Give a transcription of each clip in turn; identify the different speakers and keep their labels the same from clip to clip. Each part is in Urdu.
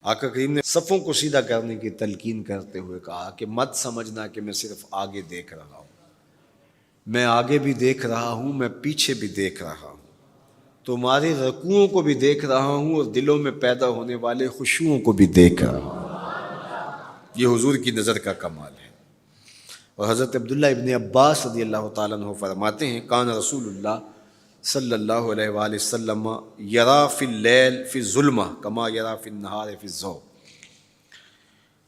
Speaker 1: آقا کریم نے صفوں کو سیدھا کرنے کی تلقین کرتے ہوئے کہا کہ مت سمجھنا کہ میں صرف آگے دیکھ رہا ہوں، میں آگے بھی دیکھ رہا ہوں، میں پیچھے بھی دیکھ رہا ہوں، تمہارے رکوعوں کو بھی دیکھ رہا ہوں اور دلوں میں پیدا ہونے والے خشوعوں کو بھی دیکھ رہا ہوں۔ یہ حضور کی نظر کا کمال ہے۔ اور حضرت عبداللہ ابن عباس رضی اللہ تعالیٰ عنہ فرماتے ہیں کان رسول اللہ صلی اللہ علیہ وآلہ وسلم یرا فی اللیل فی الظلمہ کما یرا فی النہار فی الضوء،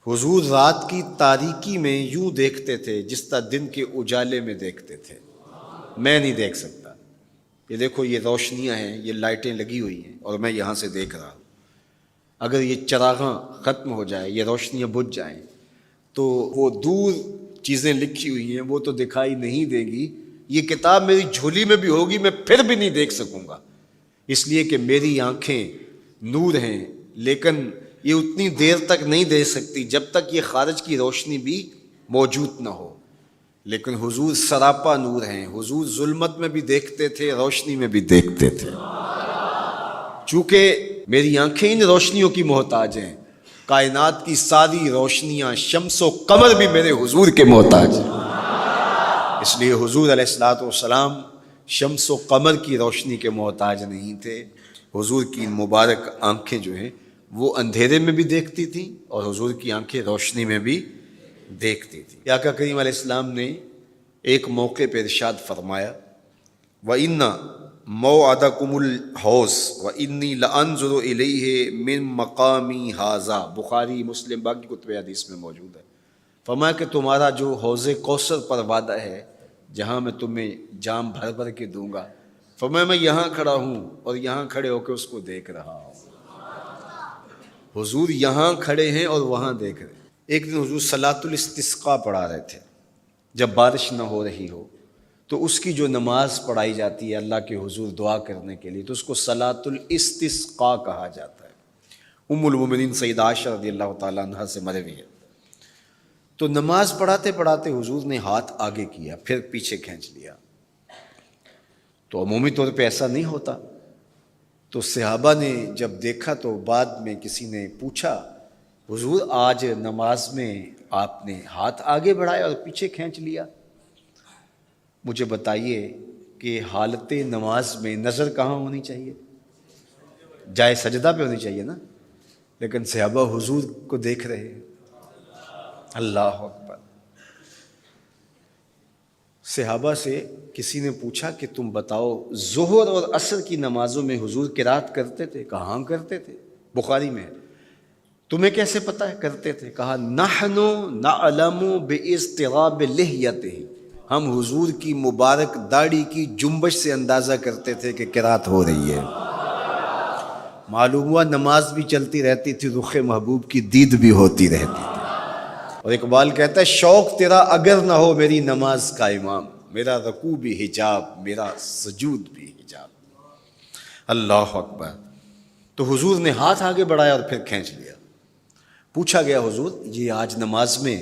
Speaker 1: حضور رات کی تاریکی میں یوں دیکھتے تھے جس طرح دن کے اجالے میں دیکھتے تھے۔ میں نہیں دیکھ سکتا، یہ دیکھو یہ روشنیاں ہیں، یہ لائٹیں لگی ہوئی ہیں اور میں یہاں سے دیکھ رہا ہوں، اگر یہ چراغاں ختم ہو جائے، یہ روشنیاں بجھ جائیں تو وہ دور چیزیں لکھی ہوئی ہیں وہ تو دکھائی نہیں دے گی، یہ کتاب میری جھولی میں بھی ہوگی میں پھر بھی نہیں دیکھ سکوں گا، اس لیے کہ میری آنکھیں نور ہیں، لیکن یہ اتنی دیر تک نہیں دیکھ سکتی جب تک یہ خارج کی روشنی بھی موجود نہ ہو۔ لیکن حضور سراپا نور ہیں، حضور ظلمت میں بھی دیکھتے تھے، روشنی میں بھی دیکھتے تھے۔ چونکہ میری آنکھیں ان روشنیوں کی محتاج ہیں، کائنات کی ساری روشنیاں شمس و قمر بھی میرے حضور کے محتاج ہیں، اس لیے حضور علیہ الصلوۃ والسلام شمس و قمر کی روشنی کے محتاج نہیں تھے۔ حضور کی مبارک آنکھیں جو ہیں وہ اندھیرے میں بھی دیکھتی تھیں اور حضور کی آنکھیں روشنی میں بھی دیکھتی تھیں۔ آقا کریم علیہ السلام نے ایک موقع پہ ارشاد فرمایا وَإِنَّ مَوْعَدَكُمُ الْحَوْض وَإِنِّي لَأَنظُرُ إِلَيْهِ مِن مَقَامِي هَٰذَا، بخاری مسلم باقی کتب حدیث میں موجود ہے۔ فرمایا کہ تمہارا جو حوض کوثر پر وعدہ ہے جہاں میں تمہیں جام بھر بھر کے دوں گا، فرمایا میں یہاں کھڑا ہوں اور یہاں کھڑے ہو کے اس کو دیکھ رہا ہوں۔ حضور یہاں کھڑے ہیں اور وہاں دیکھ رہے ہیں۔ ایک دن حضور صلاۃ الاستسقاء پڑھا رہے تھے، جب بارش نہ ہو رہی ہو تو اس کی جو نماز پڑھائی جاتی ہے اللہ کے حضور دعا کرنے کے لیے تو اس کو صلاۃ الاستسقاء کہا جاتا ہے۔ ام المومنین سیدہ عائشہ رضی اللہ تعالیٰ عنہ سے مروی ہے۔ تو نماز پڑھاتے پڑھاتے حضور نے ہاتھ آگے کیا پھر پیچھے کھینچ لیا، تو عمومی طور پہ ایسا نہیں ہوتا۔ تو صحابہ نے جب دیکھا تو بعد میں کسی نے پوچھا حضور آج نماز میں آپ نے ہاتھ آگے بڑھایا اور پیچھے کھینچ لیا، مجھے بتائیے کہ حالت نماز میں نظر کہاں ہونی چاہیے؟ جائے سجدہ پہ ہونی چاہیے نا، لیکن صحابہ حضور کو دیکھ رہے ہیں۔ اللہ اکبر۔ صحابہ سے کسی نے پوچھا کہ تم بتاؤ ظہر اور عصر کی نمازوں میں حضور قرات کرتے تھے؟ کہاں کرتے تھے، بخاری میں ہے۔ تمہیں کیسے پتہ ہے کرتے تھے؟ کہا نحن نعلم باضطراب لحیتہ، ہم حضور کی مبارک داڑھی کی جنبش سے اندازہ کرتے تھے کہ قرات ہو رہی ہے۔ معلوم ہوا نماز بھی چلتی رہتی تھی، رخ محبوب کی دید بھی ہوتی رہتی تھی۔ اور اقبال کہتا ہے شوق تیرا اگر نہ ہو میری نماز کا امام، میرا رکوع بھی حجاب میرا سجود بھی حجاب۔ اللہ اکبر۔ تو حضور نے ہاتھ آگے بڑھایا اور پھر کھینچ لیا۔ پوچھا گیا حضور یہ آج نماز میں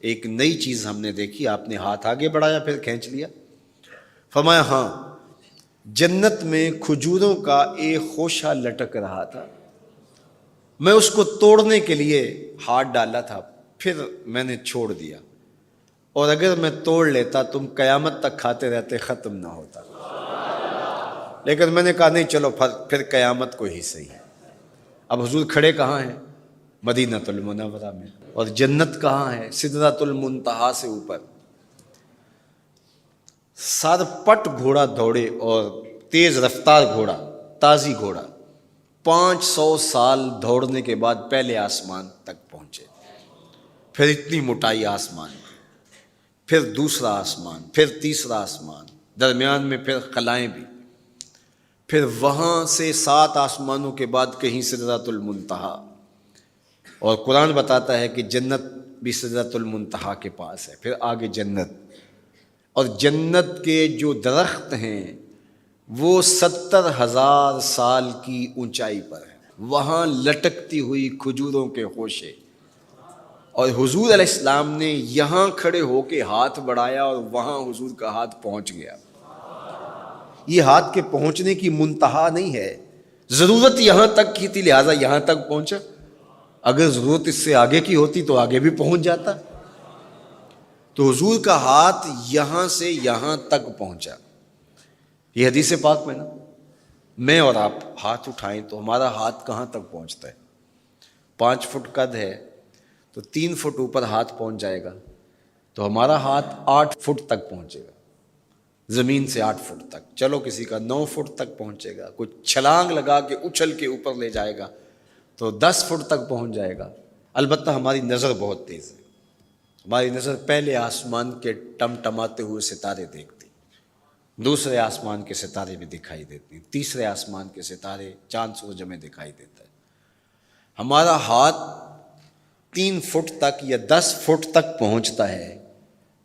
Speaker 1: ایک نئی چیز ہم نے دیکھی، آپ نے ہاتھ آگے بڑھایا پھر کھینچ لیا؟ فرمایا ہاں، جنت میں کھجوروں کا ایک خوشہ لٹک رہا تھا، میں اس کو توڑنے کے لیے ہاتھ ڈالا تھا پھر میں نے چھوڑ دیا، اور اگر میں توڑ لیتا تم قیامت تک کھاتے رہتے ختم نہ ہوتا، لیکن میں نے کہا نہیں چلو پھر قیامت کو ہی صحیح۔ اب حضور کھڑے کہاں ہیں؟ مدینۃ المنورہ میں، اور جنت کہاں ہے؟ سدرۃ المنتہا سے اوپر۔ سر پٹ گھوڑا دوڑے اور تیز رفتار گھوڑا، تازی گھوڑا، 500 سال دوڑنے کے بعد پہلے آسمان تک پہنچے، پھر اتنی موٹائی آسمان میں، پھر دوسرا آسمان، پھر تیسرا آسمان، درمیان میں پھر خلائیں بھی، پھر وہاں سے 7 آسمانوں کے بعد کہیں سدرۃ المنتہا، اور قرآن بتاتا ہے کہ جنت بھی سدرۃ المنتہا کے پاس ہے، پھر آگے جنت، اور جنت کے جو درخت ہیں وہ 70,000 سال کی اونچائی پر ہیں، وہاں لٹکتی ہوئی کھجوروں کے خوشے، اور حضور علیہ السلام نے یہاں کھڑے ہو کے ہاتھ بڑھایا اور وہاں حضور کا ہاتھ پہنچ گیا۔ یہ ہاتھ کے پہنچنے کی منتہا نہیں ہے، ضرورت یہاں تک کی تھی لہٰذا یہاں تک پہنچا، اگر ضرورت اس سے آگے کی ہوتی تو آگے بھی پہنچ جاتا. تو حضور کا ہاتھ یہاں سے یہاں تک پہنچا. یہ حدیث پاک میں نا، میں اور آپ ہاتھ اٹھائیں تو ہمارا ہاتھ کہاں تک پہنچتا ہے؟ 5 فٹ قد ہے تو 3 فٹ اوپر ہاتھ پہنچ جائے گا، تو ہمارا ہاتھ 8 فٹ تک پہنچے گا، زمین سے 8 فٹ تک. چلو کسی کا 9 فٹ تک پہنچے گا، کوئی چھلانگ لگا کے اچھل کے اوپر لے جائے گا تو 10 فٹ تک پہنچ جائے گا. البتہ ہماری نظر بہت تیز ہے، ہماری نظر پہلے آسمان کے ٹمٹماتے ہوئے ستارے دیکھتی، دوسرے آسمان کے ستارے بھی دکھائی دیتے، تیسرے آسمان کے ستارے، چاند سورج ہمیں دکھائی دیتا ہے. ہمارا ہاتھ 3 فٹ تک یا 10 فٹ تک پہنچتا ہے،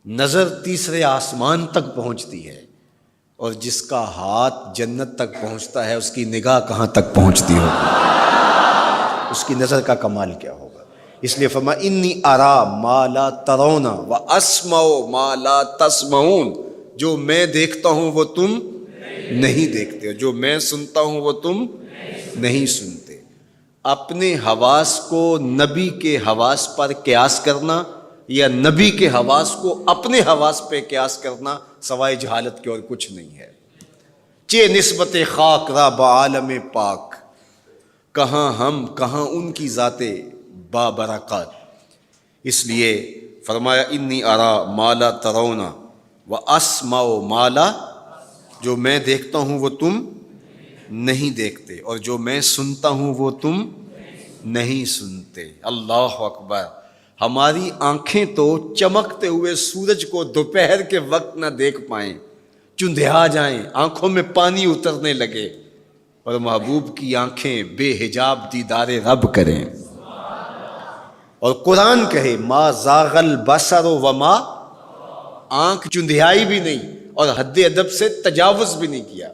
Speaker 1: نظر تیسرے آسمان تک پہنچتی ہے، اور جس کا ہاتھ جنت تک پہنچتا ہے اس کی نگاہ کہاں تک پہنچتی ہوگی، اس کی نظر کا کمال کیا ہوگا. اس لیے فرمایا انی ارا ما لا ترون واسمع ما لا تسمعون، جو میں دیکھتا ہوں وہ تم نہیں دیکھتے، جو میں سنتا ہوں وہ تم نہیں سنتے. اپنے حواس کو نبی کے حواس پر قیاس کرنا یا نبی کے حواس کو اپنے حواس پہ قیاس کرنا سوائے جہالت کے اور کچھ نہیں ہے. چے نسبت خاک را بعالم پاک، کہاں ہم کہاں ان کی ذاتیں بابرکات. اس لیے فرمایا انی ارا ما لا ترون واسمع ما لا، جو میں دیکھتا ہوں وہ تم نہیں دیکھتے، اور جو میں سنتا ہوں وہ تم نہیں سنتے. اللہ اکبر. ہماری آنکھیں تو چمکتے ہوئے سورج کو دوپہر کے وقت نہ دیکھ پائیں، چندھیا جائیں، آنکھوں میں پانی اترنے لگے، اور محبوب کی آنکھیں بے حجاب دیدار رب کریں. اور قرآن کہے ما زاغ البصر وما، آنکھ چندھیائی بھی نہیں اور حد ادب سے تجاوز بھی نہیں کیا.